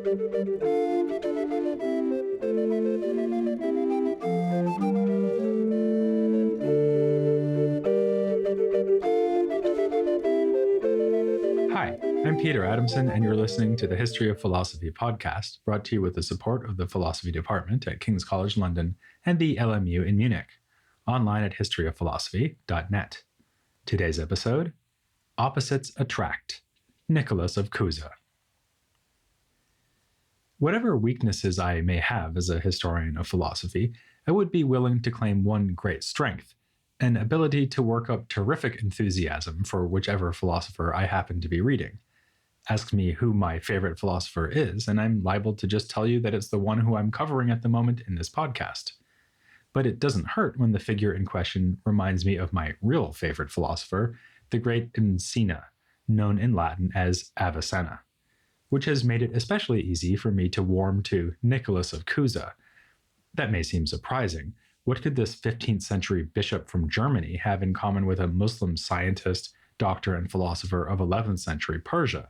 Hi, I'm Peter Adamson, and you're listening to the History of Philosophy podcast, brought to you with the support of the Philosophy Department at King's College London and the LMU in Munich, online at historyofphilosophy.net. Today's episode, Opposites Attract, Nicholas of Cusa. Whatever weaknesses I may have as a historian of philosophy, I would be willing to claim one great strength, an ability to work up terrific enthusiasm for whichever philosopher I happen to be reading. Ask me who my favorite philosopher is, and I'm liable to just tell you that it's the one who I'm covering at the moment in this podcast. But it doesn't hurt when the figure in question reminds me of my real favorite philosopher, the great Messina, known in Latin as Avicenna, which has made it especially easy for me to warm to Nicholas of Cusa. That may seem surprising. What could this 15th century bishop from Germany have in common with a Muslim scientist, doctor, and philosopher of 11th century Persia?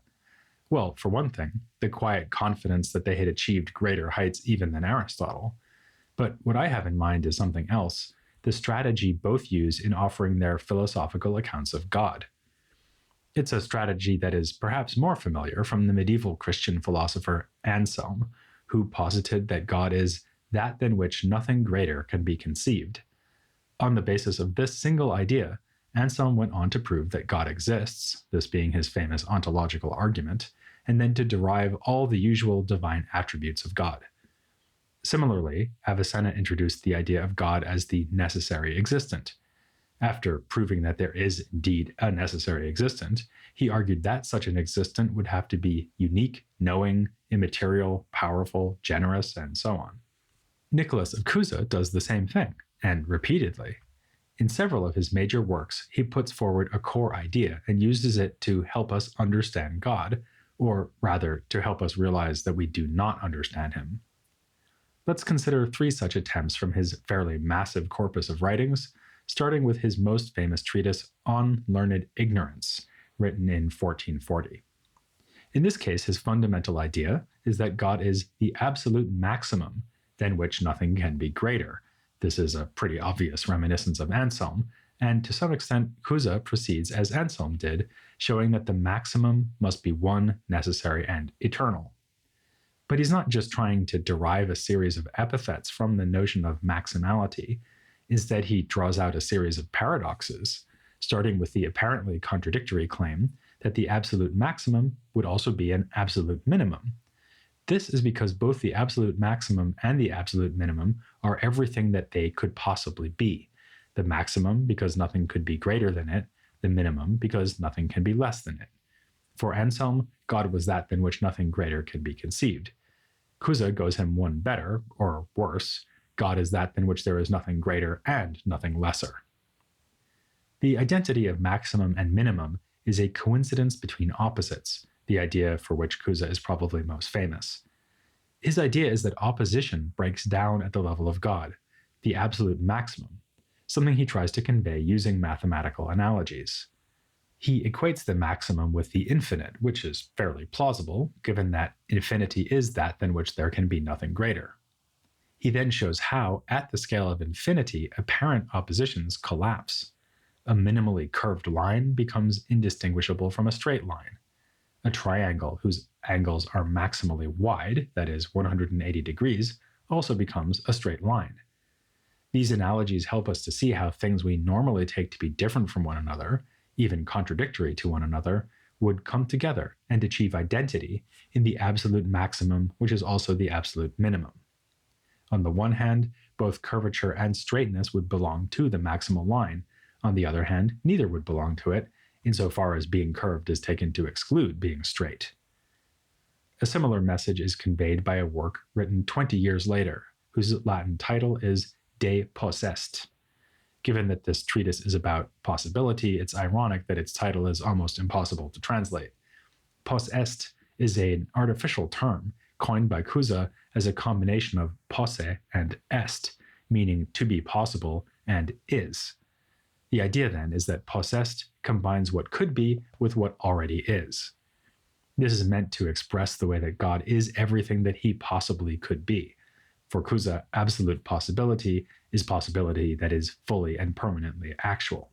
Well, for one thing, the quiet confidence that they had achieved greater heights even than Aristotle. But what I have in mind is something else, the strategy both use in offering their philosophical accounts of God. It's a strategy that is perhaps more familiar from the medieval Christian philosopher Anselm, who posited that God is that than which nothing greater can be conceived. On the basis of this single idea, Anselm went on to prove that God exists, this being his famous ontological argument, and then to derive all the usual divine attributes of God. Similarly, Avicenna introduced the idea of God as the necessary existent. After proving that there is indeed a necessary existent, he argued that such an existent would have to be unique, knowing, immaterial, powerful, generous, and so on. Nicholas of Cusa does the same thing, and repeatedly. In several of his major works, he puts forward a core idea and uses it to help us understand God, or rather, to help us realize that we do not understand him. Let's consider 3 such attempts from his fairly massive corpus of writings, starting with his most famous treatise On Learned Ignorance, written in 1440. In this case, his fundamental idea is that God is the absolute maximum than which nothing can be greater. This is a pretty obvious reminiscence of Anselm, and to some extent, Cusa proceeds as Anselm did, showing that the maximum must be one, necessary, and eternal. But he's not just trying to derive a series of epithets from the notion of maximality. Instead, he draws out a series of paradoxes, starting with the apparently contradictory claim that the absolute maximum would also be an absolute minimum. This is because both the absolute maximum and the absolute minimum are everything that they could possibly be. The maximum because nothing could be greater than it, the minimum because nothing can be less than it. For Anselm, God was that than which nothing greater can be conceived. Cusa goes him one better, or worse, God is that than which there is nothing greater and nothing lesser. The identity of maximum and minimum is a coincidence between opposites, the idea for which Cusa is probably most famous. His idea is that opposition breaks down at the level of God, the absolute maximum, something he tries to convey using mathematical analogies. He equates the maximum with the infinite, which is fairly plausible, given that infinity is that than which there can be nothing greater. He then shows how, at the scale of infinity, apparent oppositions collapse. A minimally curved line becomes indistinguishable from a straight line. A triangle whose angles are maximally wide, that is 180 degrees, also becomes a straight line. These analogies help us to see how things we normally take to be different from one another, even contradictory to one another, would come together and achieve identity in the absolute maximum, which is also the absolute minimum. On the one hand, both curvature and straightness would belong to the maximal line. On the other hand, neither would belong to it, insofar as being curved is taken to exclude being straight. A similar message is conveyed by a work written 20 years later, whose Latin title is De Possest. Given that this treatise is about possibility, it's ironic that its title is almost impossible to translate. Possest is an artificial term coined by Cusa as a combination of posse and est, meaning to be possible, and is. The idea then is that possessed combines what could be with what already is. This is meant to express the way that God is everything that he possibly could be. For Cusa, absolute possibility is possibility that is fully and permanently actual.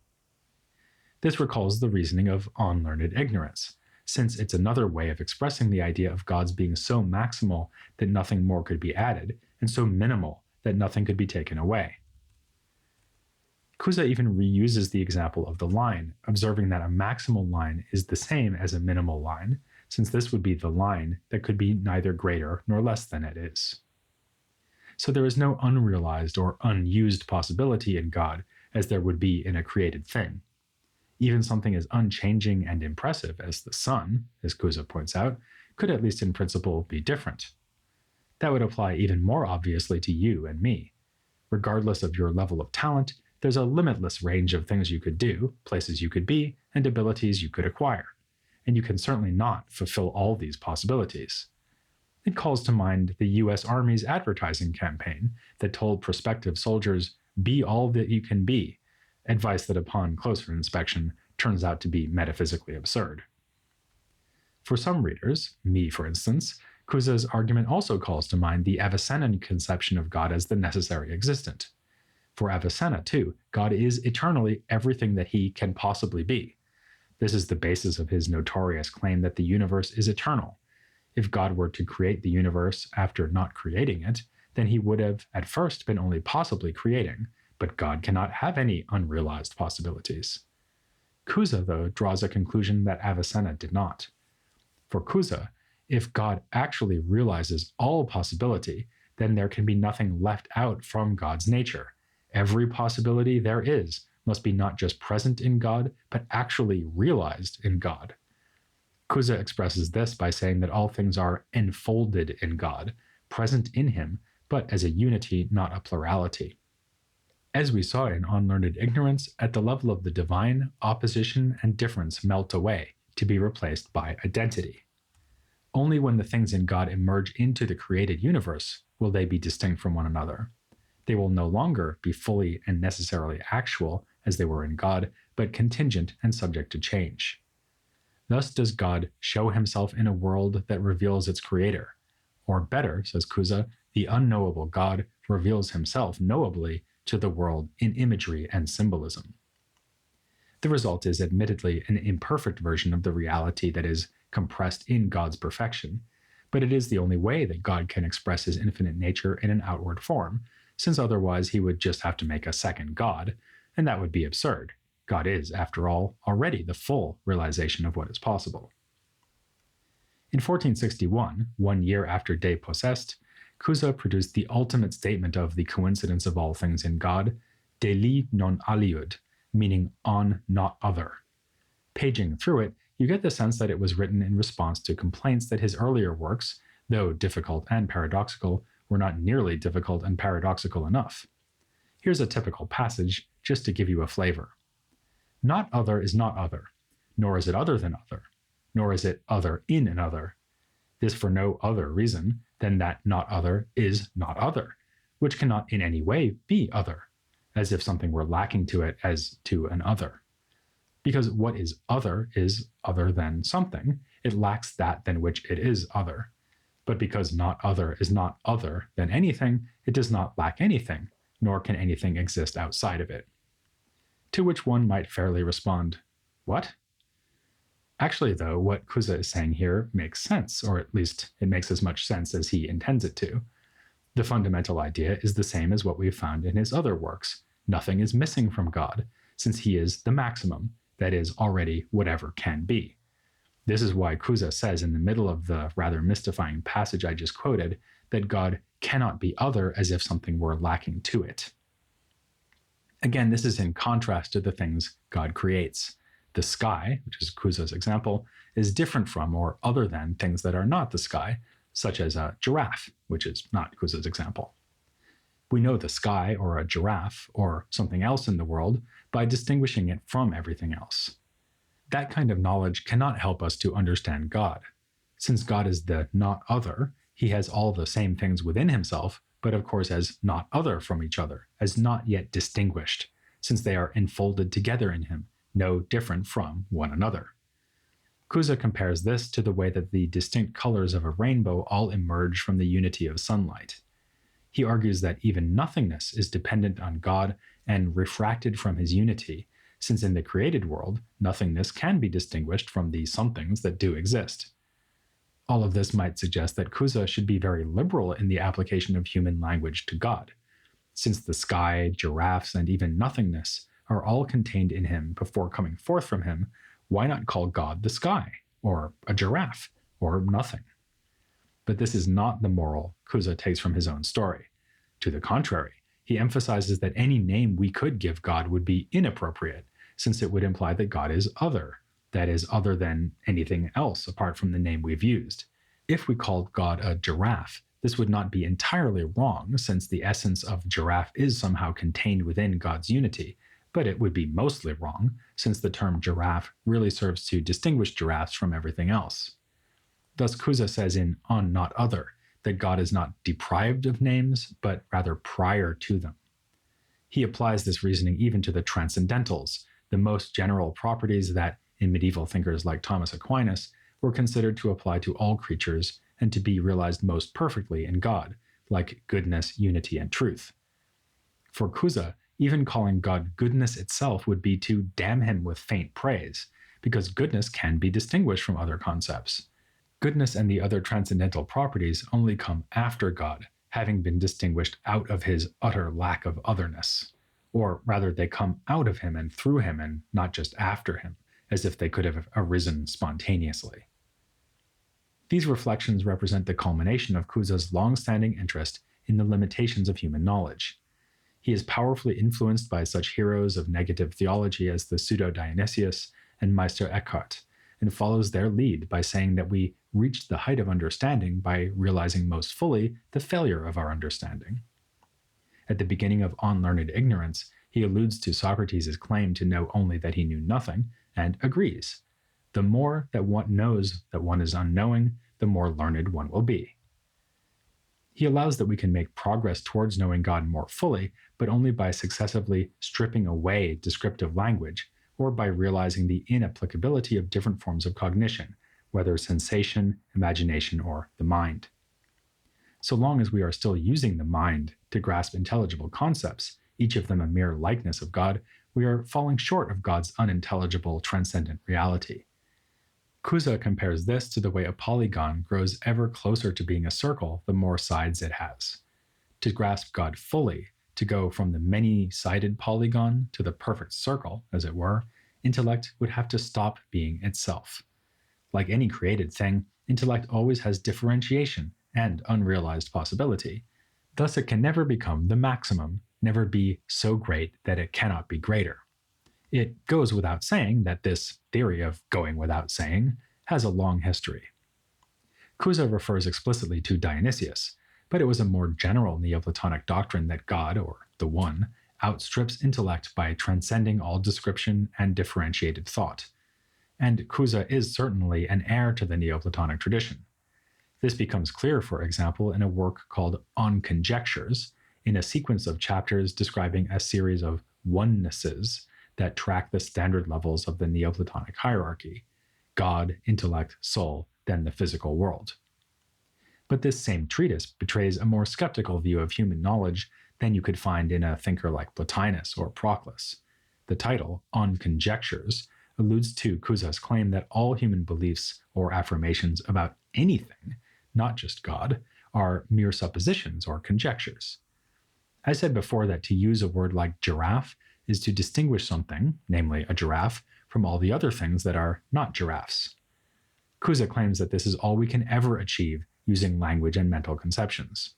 This recalls the reasoning of unlearned ignorance, since it's another way of expressing the idea of God's being so maximal that nothing more could be added, and so minimal that nothing could be taken away. Cusa even reuses the example of the line, observing that a maximal line is the same as a minimal line, since this would be the line that could be neither greater nor less than it is. So there is no unrealized or unused possibility in God as there would be in a created thing. Even something as unchanging and impressive as the sun, as Cusa points out, could at least in principle be different. That would apply even more obviously to you and me. Regardless of your level of talent, there's a limitless range of things you could do, places you could be, and abilities you could acquire. And you can certainly not fulfill all these possibilities. It calls to mind the US Army's advertising campaign that told prospective soldiers, "Be all that you can be," advice that upon closer inspection turns out to be metaphysically absurd. For some readers, me for instance, Cusa's argument also calls to mind the Avicennan conception of God as the necessary existent. For Avicenna, too, God is eternally everything that he can possibly be. This is the basis of his notorious claim that the universe is eternal. If God were to create the universe after not creating it, then he would have at first been only possibly creating, but God cannot have any unrealized possibilities. Cusa, though, draws a conclusion that Avicenna did not. For Cusa, if God actually realizes all possibility, then there can be nothing left out from God's nature. Every possibility there is must be not just present in God, but actually realized in God. Cusa expresses this by saying that all things are enfolded in God, present in him, but as a unity, not a plurality. As we saw in Unlearned Ignorance, at the level of the divine, opposition and difference melt away, to be replaced by identity. Only when the things in God emerge into the created universe will they be distinct from one another. They will no longer be fully and necessarily actual as they were in God, but contingent and subject to change. Thus does God show himself in a world that reveals its creator. Or better, says Cusa, the unknowable God reveals himself knowably to the world in imagery and symbolism. The result is admittedly an imperfect version of the reality that is compressed in God's perfection, but it is the only way that God can express his infinite nature in an outward form, since otherwise he would just have to make a second God, and that would be absurd. God is, after all, already the full realization of what is possible. In 1461, 1 year after De Possessed, Cusa produced the ultimate statement of the coincidence of all things in God, deli non aliud, meaning on, not other. Paging through it, you get the sense that it was written in response to complaints that his earlier works, though difficult and paradoxical, were not nearly difficult and paradoxical enough. Here's a typical passage, just to give you a flavor. Not other is not other, nor is it other than other, nor is it other in another. This for no other reason than that not other is not other, which cannot in any way be other, as if something were lacking to it as to an other. Because what is other than something, it lacks that than which it is other. But because not other is not other than anything, it does not lack anything, nor can anything exist outside of it. To which one might fairly respond, what? Actually, though, what Cusa is saying here makes sense, or at least it makes as much sense as he intends it to. The fundamental idea is the same as what we've found in his other works. Nothing is missing from God, since he is the maximum, that is, already whatever can be. This is why Cusa says in the middle of the rather mystifying passage I just quoted that God cannot be other as if something were lacking to it. Again, this is in contrast to the things God creates. The sky, which is Cusa's example, is different from or other than things that are not the sky, such as a giraffe, which is not Cusa's example. We know the sky or a giraffe or something else in the world by distinguishing it from everything else. That kind of knowledge cannot help us to understand God. Since God is the not other, he has all the same things within himself, but of course as not other from each other, as not yet distinguished, since they are enfolded together in him, no different from one another. Cusa compares this to the way that the distinct colors of a rainbow all emerge from the unity of sunlight. He argues that even nothingness is dependent on God and refracted from his unity, since in the created world, nothingness can be distinguished from the somethings that do exist. All of this might suggest that Cusa should be very liberal in the application of human language to God. Since the sky, giraffes, and even nothingness are all contained in him before coming forth from him, why not call God the sky, or a giraffe, or nothing? But this is not the moral Cusa takes from his own story. To the contrary, he emphasizes that any name we could give God would be inappropriate, since it would imply that God is other, that is, other than anything else apart from the name we've used. If we called God a giraffe, this would not be entirely wrong, since the essence of giraffe is somehow contained within God's unity, but it would be mostly wrong, since the term giraffe really serves to distinguish giraffes from everything else. Thus, Cusa says in On Not Other that God is not deprived of names, but rather prior to them. He applies this reasoning even to the transcendentals, the most general properties that, in medieval thinkers like Thomas Aquinas, were considered to apply to all creatures and to be realized most perfectly in God, like goodness, unity, and truth. For Cusa, even calling God goodness itself would be to damn him with faint praise, because goodness can be distinguished from other concepts. Goodness and the other transcendental properties only come after God, having been distinguished out of his utter lack of otherness. Or rather, they come out of him and through him and not just after him, as if they could have arisen spontaneously. These reflections represent the culmination of Cusa's long-standing interest in the limitations of human knowledge. He is powerfully influenced by such heroes of negative theology as the pseudo-Dionysius and Meister Eckhart, and follows their lead by saying that we reach the height of understanding by realizing most fully the failure of our understanding. At the beginning of On Learned Ignorance, he alludes to Socrates' claim to know only that he knew nothing, and agrees. The more that one knows that one is unknowing, the more learned one will be. He allows that we can make progress towards knowing God more fully, but only by successively stripping away descriptive language, or by realizing the inapplicability of different forms of cognition, whether sensation, imagination, or the mind. So long as we are still using the mind to grasp intelligible concepts, each of them a mere likeness of God, we are falling short of God's unintelligible transcendent reality. Cusa compares this to the way a polygon grows ever closer to being a circle the more sides it has. To grasp God fully, to go from the many-sided polygon to the perfect circle, as it were, intellect would have to stop being itself. Like any created thing, intellect always has differentiation and unrealized possibility. Thus, it can never become the maximum, never be so great that it cannot be greater. It goes without saying that this theory of going without saying has a long history. Cusa refers explicitly to Dionysius, but it was a more general Neoplatonic doctrine that God, or the One, outstrips intellect by transcending all description and differentiated thought. And Cusa is certainly an heir to the Neoplatonic tradition. This becomes clear, for example, in a work called On Conjectures, in a sequence of chapters describing a series of onenesses that track the standard levels of the Neoplatonic hierarchy: God, intellect, soul, then the physical world. But this same treatise betrays a more skeptical view of human knowledge than you could find in a thinker like Plotinus or Proclus. The title, On Conjectures, alludes to Cusa's claim that all human beliefs or affirmations about anything, not just God, are mere suppositions or conjectures. I said before that to use a word like giraffe is to distinguish something, namely a giraffe, from all the other things that are not giraffes. Cusa claims that this is all we can ever achieve using language and mental conceptions.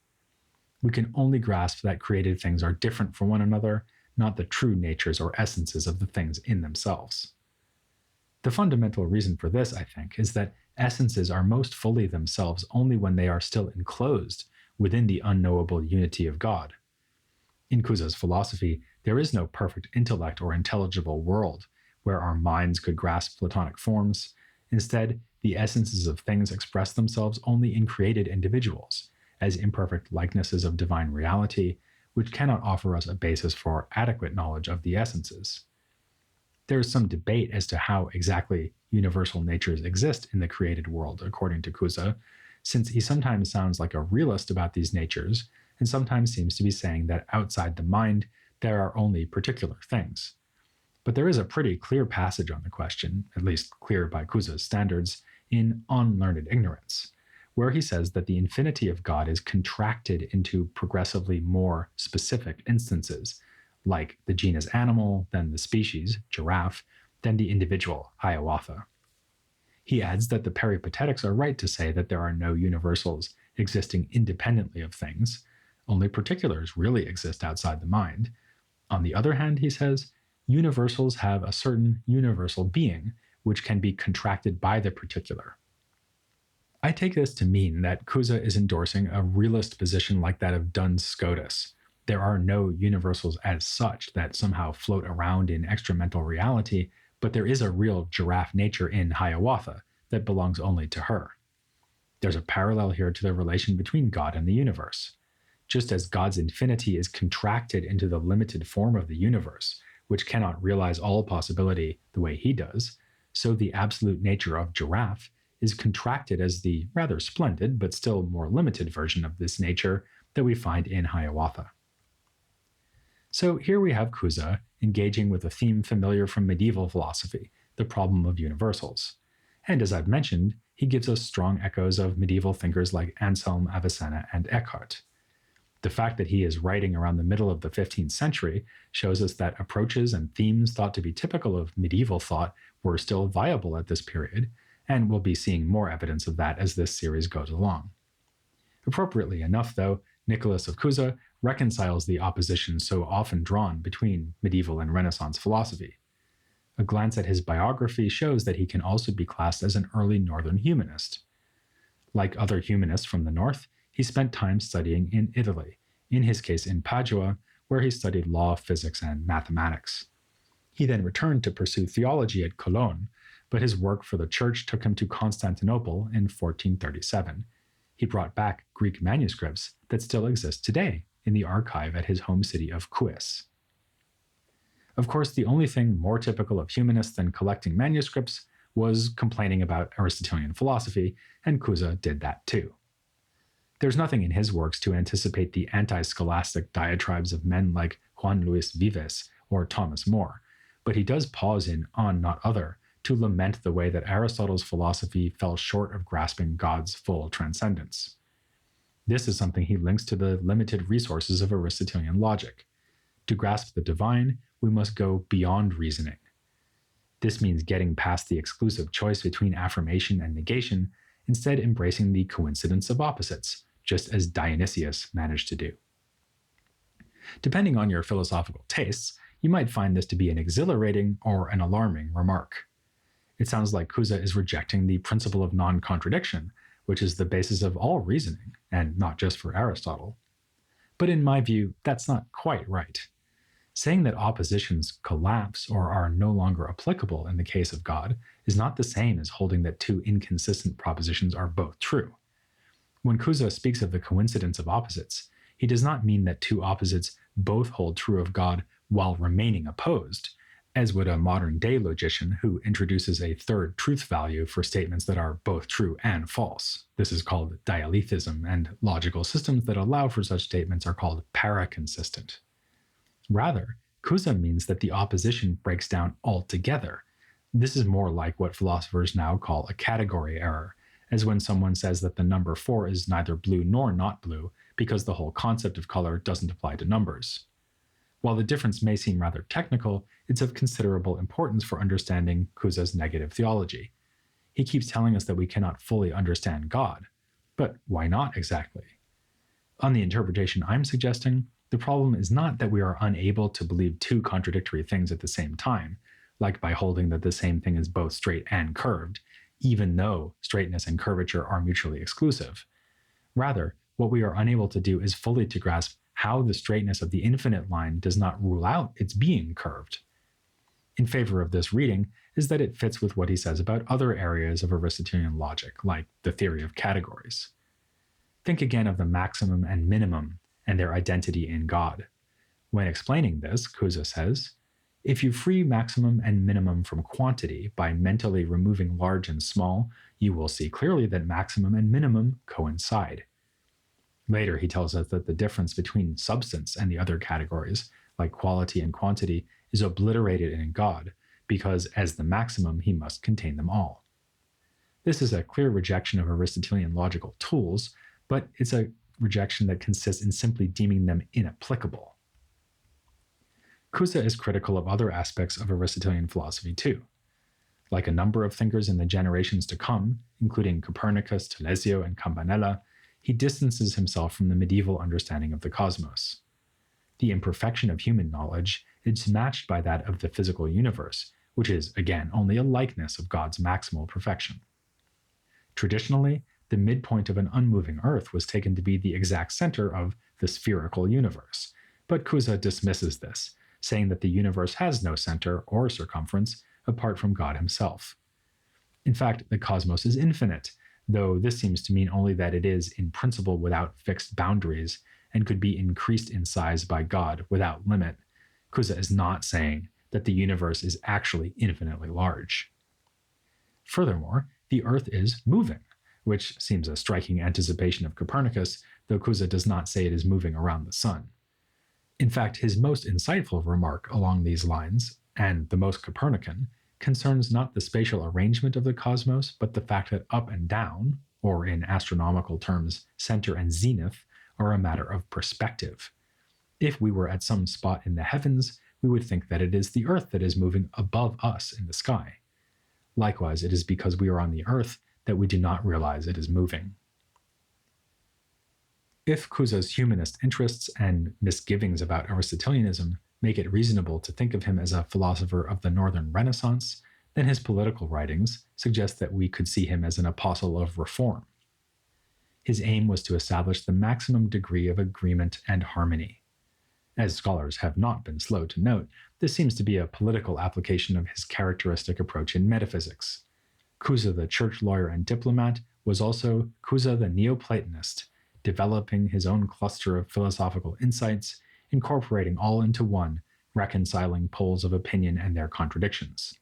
We can only grasp that created things are different from one another, not the true natures or essences of the things in themselves. The fundamental reason for this, I think, is that essences are most fully themselves only when they are still enclosed within the unknowable unity of God. In Cusa's philosophy, there is no perfect intellect or intelligible world where our minds could grasp Platonic forms. Instead, the essences of things express themselves only in created individuals, as imperfect likenesses of divine reality, which cannot offer us a basis for adequate knowledge of the essences. There is some debate as to how exactly universal natures exist in the created world, according to Cusa, since he sometimes sounds like a realist about these natures, and sometimes seems to be saying that outside the mind, there are only particular things. But there is a pretty clear passage on the question, at least clear by Cusa's standards, in On Learned Ignorance, where he says that the infinity of God is contracted into progressively more specific instances, like the genus animal, then the species, giraffe, then the individual, Hiawatha. He adds that the peripatetics are right to say that there are no universals existing independently of things, only particulars really exist outside the mind. On the other hand, he says, universals have a certain universal being, which can be contracted by the particular. I take this to mean that Cusa is endorsing a realist position like that of Duns Scotus. There are no universals as such that somehow float around in extramental reality, but there is a real giraffe nature in Hiawatha that belongs only to her. There's a parallel here to the relation between God and the universe. Just as God's infinity is contracted into the limited form of the universe, which cannot realize all possibility the way he does, so the absolute nature of giraffe is contracted as the rather splendid but still more limited version of this nature that we find in Hiawatha. So here we have Cusa engaging with a theme familiar from medieval philosophy, the problem of universals. And as I've mentioned, he gives us strong echoes of medieval thinkers like Anselm, Avicenna, and Eckhart. The fact that he is writing around the middle of the 15th century shows us that approaches and themes thought to be typical of medieval thought were still viable at this period, and we'll be seeing more evidence of that as this series goes along. Appropriately enough, though, Nicholas of Cusa reconciles the opposition so often drawn between medieval and Renaissance philosophy. A glance at his biography shows that he can also be classed as an early Northern humanist. Like other humanists from the North, he spent time studying in Italy, in his case in Padua, where he studied law, physics, and mathematics. He then returned to pursue theology at Cologne, but his work for the church took him to Constantinople in 1437. He brought back Greek manuscripts that still exist today in the archive at his home city of Cuis. Of course, the only thing more typical of humanists than collecting manuscripts was complaining about Aristotelian philosophy, and Cusa did that too. There's nothing in his works to anticipate the anti-scholastic diatribes of men like Juan Luis Vives or Thomas More, but he does pause in On Not Other to lament the way that Aristotle's philosophy fell short of grasping God's full transcendence. This is something he links to the limited resources of Aristotelian logic. To grasp the divine, we must go beyond reasoning. This means getting past the exclusive choice between affirmation and negation, instead embracing the coincidence of opposites, just as Dionysius managed to do. Depending on your philosophical tastes, you might find this to be an exhilarating or an alarming remark. It sounds like Cusa is rejecting the principle of non-contradiction, which is the basis of all reasoning, and not just for Aristotle. But in my view, that's not quite right. Saying that oppositions collapse or are no longer applicable in the case of God is not the same as holding that two inconsistent propositions are both true. When Cusa speaks of the coincidence of opposites, he does not mean that two opposites both hold true of God while remaining opposed, as would a modern-day logician who introduces a third truth value for statements that are both true and false. This is called dialethism, and logical systems that allow for such statements are called paraconsistent. Rather, Cusa means that the opposition breaks down altogether. This is more like what philosophers now call a category error, as when someone says that the number 4 is neither blue nor not blue because the whole concept of color doesn't apply to numbers. While the difference may seem rather technical, it's of considerable importance for understanding Cusa's negative theology. He keeps telling us that we cannot fully understand God. But why not exactly? On the interpretation I'm suggesting, the problem is not that we are unable to believe two contradictory things at the same time, like by holding that the same thing is both straight and curved, even though straightness and curvature are mutually exclusive. Rather, what we are unable to do is fully to grasp how the straightness of the infinite line does not rule out its being curved. In favor of this reading is that it fits with what he says about other areas of Aristotelian logic, like the theory of categories. Think again of the maximum and minimum and their identity in God. When explaining this, Cusa says, If you free maximum and minimum from quantity by mentally removing large and small, you will see clearly that maximum and minimum coincide. Later, he tells us that the difference between substance and the other categories, like quality and quantity, is obliterated in God, because as the maximum, he must contain them all. This is a clear rejection of Aristotelian logical tools, but it's a rejection that consists in simply deeming them inapplicable. Cusa is critical of other aspects of Aristotelian philosophy too. Like a number of thinkers in the generations to come, including Copernicus, Telesio, and Campanella, he distances himself from the medieval understanding of the cosmos. The imperfection of human knowledge is matched by that of the physical universe, which is, again, only a likeness of God's maximal perfection. Traditionally, the midpoint of an unmoving Earth was taken to be the exact center of the spherical universe, but Cusa dismisses this, saying that the universe has no center or circumference apart from God himself. In fact, the cosmos is infinite, though this seems to mean only that it is in principle without fixed boundaries and could be increased in size by God without limit. Cusa is not saying that the universe is actually infinitely large. Furthermore, the Earth is moving, which seems a striking anticipation of Copernicus, though Cusa does not say it is moving around the sun. In fact, his most insightful remark along these lines, and the most Copernican, concerns not the spatial arrangement of the cosmos, but the fact that up and down, or in astronomical terms, center and zenith, are a matter of perspective. If we were at some spot in the heavens, we would think that it is the Earth that is moving above us in the sky. Likewise, it is because we are on the Earth that we do not realize it is moving. If Cusa's humanist interests and misgivings about Aristotelianism make it reasonable to think of him as a philosopher of the Northern Renaissance, then his political writings suggest that we could see him as an apostle of reform. His aim was to establish the maximum degree of agreement and harmony. As scholars have not been slow to note, this seems to be a political application of his characteristic approach in metaphysics. Cusa the church lawyer and diplomat was also Cusa the Neoplatonist, developing his own cluster of philosophical insights, incorporating all into one, reconciling poles of opinion and their contradictions.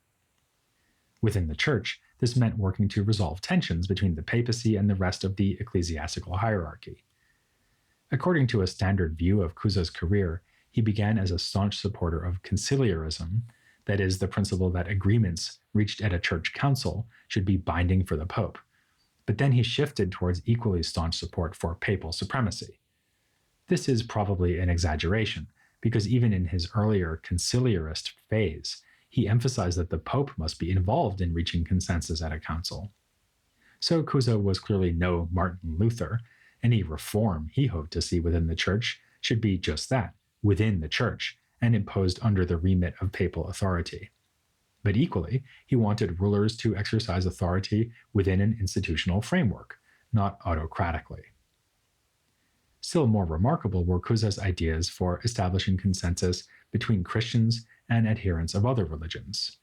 Within the church, this meant working to resolve tensions between the papacy and the rest of the ecclesiastical hierarchy. According to a standard view of Cusa's career, he began as a staunch supporter of conciliarism, that is, the principle that agreements reached at a church council should be binding for the pope. But then he shifted towards equally staunch support for papal supremacy. This is probably an exaggeration, because even in his earlier conciliarist phase, he emphasized that the pope must be involved in reaching consensus at a council. So Cusa was clearly no Martin Luther. Any reform he hoped to see within the church should be just that, within the church, and imposed under the remit of papal authority. But equally, he wanted rulers to exercise authority within an institutional framework, not autocratically. Still more remarkable were Cusa's ideas for establishing consensus between Christians and adherents of other religions.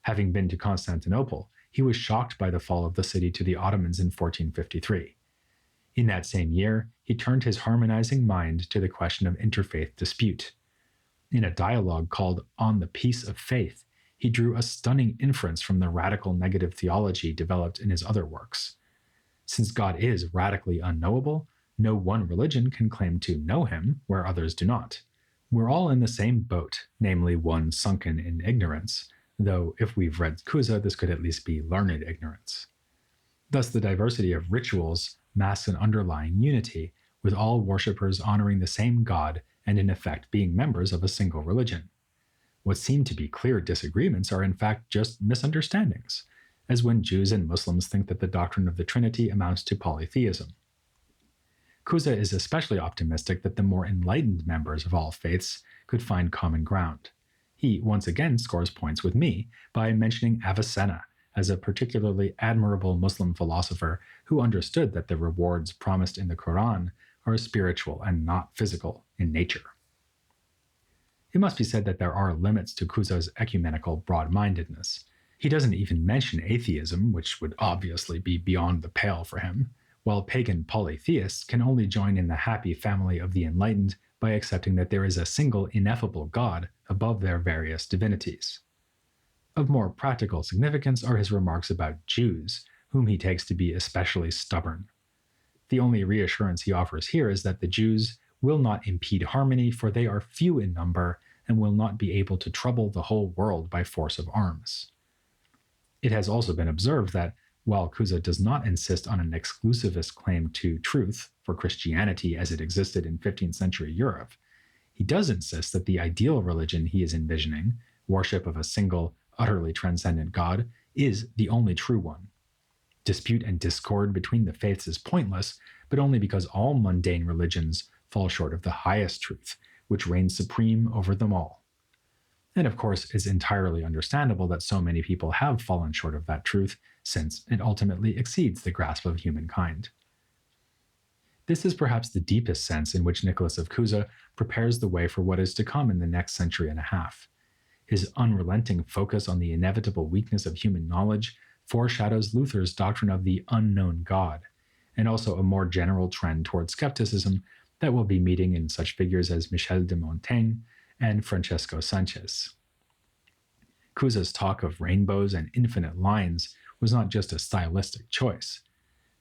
Having been to Constantinople, he was shocked by the fall of the city to the Ottomans in 1453. In that same year, he turned his harmonizing mind to the question of interfaith dispute. In a dialogue called On the Peace of Faith, he drew a stunning inference from the radical negative theology developed in his other works. Since God is radically unknowable, no one religion can claim to know him where others do not. We're all in the same boat, namely one sunken in ignorance, though if we've read Cusa, this could at least be learned ignorance. Thus, the diversity of rituals masks an underlying unity, with all worshippers honoring the same God and in effect being members of a single religion. What seem to be clear disagreements are in fact just misunderstandings, as when Jews and Muslims think that the doctrine of the Trinity amounts to polytheism. Cusa is especially optimistic that the more enlightened members of all faiths could find common ground. He once again scores points with me by mentioning Avicenna as a particularly admirable Muslim philosopher who understood that the rewards promised in the Quran are spiritual and not physical in nature. It must be said that there are limits to Cusa's ecumenical broad-mindedness. He doesn't even mention atheism, which would obviously be beyond the pale for him, while pagan polytheists can only join in the happy family of the enlightened by accepting that there is a single ineffable God above their various divinities. Of more practical significance are his remarks about Jews, whom he takes to be especially stubborn. The only reassurance he offers here is that the Jews will not impede harmony, for they are few in number and will not be able to trouble the whole world by force of arms. It has also been observed that while Cusa does not insist on an exclusivist claim to truth for Christianity as it existed in 15th century Europe, he does insist that the ideal religion he is envisioning, worship of a single, utterly transcendent God, is the only true one. Dispute and discord between the faiths is pointless, but only because all mundane religions fall short of the highest truth, which reigns supreme over them all. And of course, it's entirely understandable that so many people have fallen short of that truth, since it ultimately exceeds the grasp of humankind. This is perhaps the deepest sense in which Nicholas of Cusa prepares the way for what is to come in the next century and a half. His unrelenting focus on the inevitable weakness of human knowledge foreshadows Luther's doctrine of the unknown God, and also a more general trend toward skepticism that we'll be meeting in such figures as Michel de Montaigne and Francesco Sanchez. Cusa's talk of rainbows and infinite lines was not just a stylistic choice.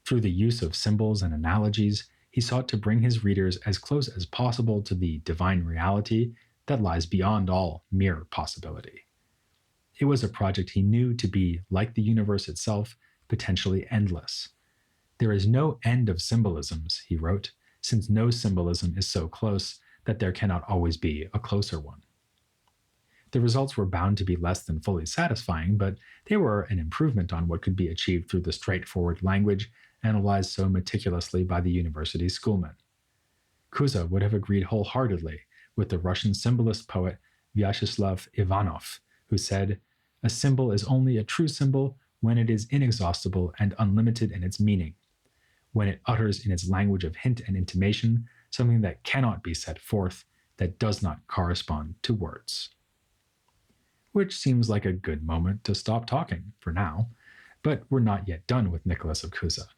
Through the use of symbols and analogies, he sought to bring his readers as close as possible to the divine reality that lies beyond all mere possibility. It was a project he knew to be, like the universe itself, potentially endless. There is no end of symbolisms, he wrote, since no symbolism is so close that there cannot always be a closer one. The results were bound to be less than fully satisfying, but they were an improvement on what could be achieved through the straightforward language analyzed so meticulously by the university schoolmen. Cusa would have agreed wholeheartedly with the Russian symbolist poet Vyacheslav Ivanov, who said, "A symbol is only a true symbol when it is inexhaustible and unlimited in its meaning, when it utters in its language of hint and intimation something that cannot be set forth, that does not correspond to words." Which seems like a good moment to stop talking for now, but we're not yet done with Nicholas of Cusa.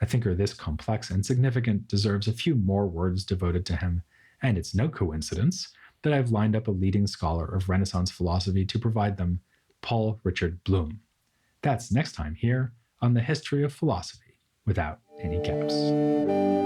A thinker this complex and significant deserves a few more words devoted to him, and it's no coincidence that I've lined up a leading scholar of Renaissance philosophy to provide them, Paul Richard Bloom. That's next time here on the History of Philosophy, without any gaps.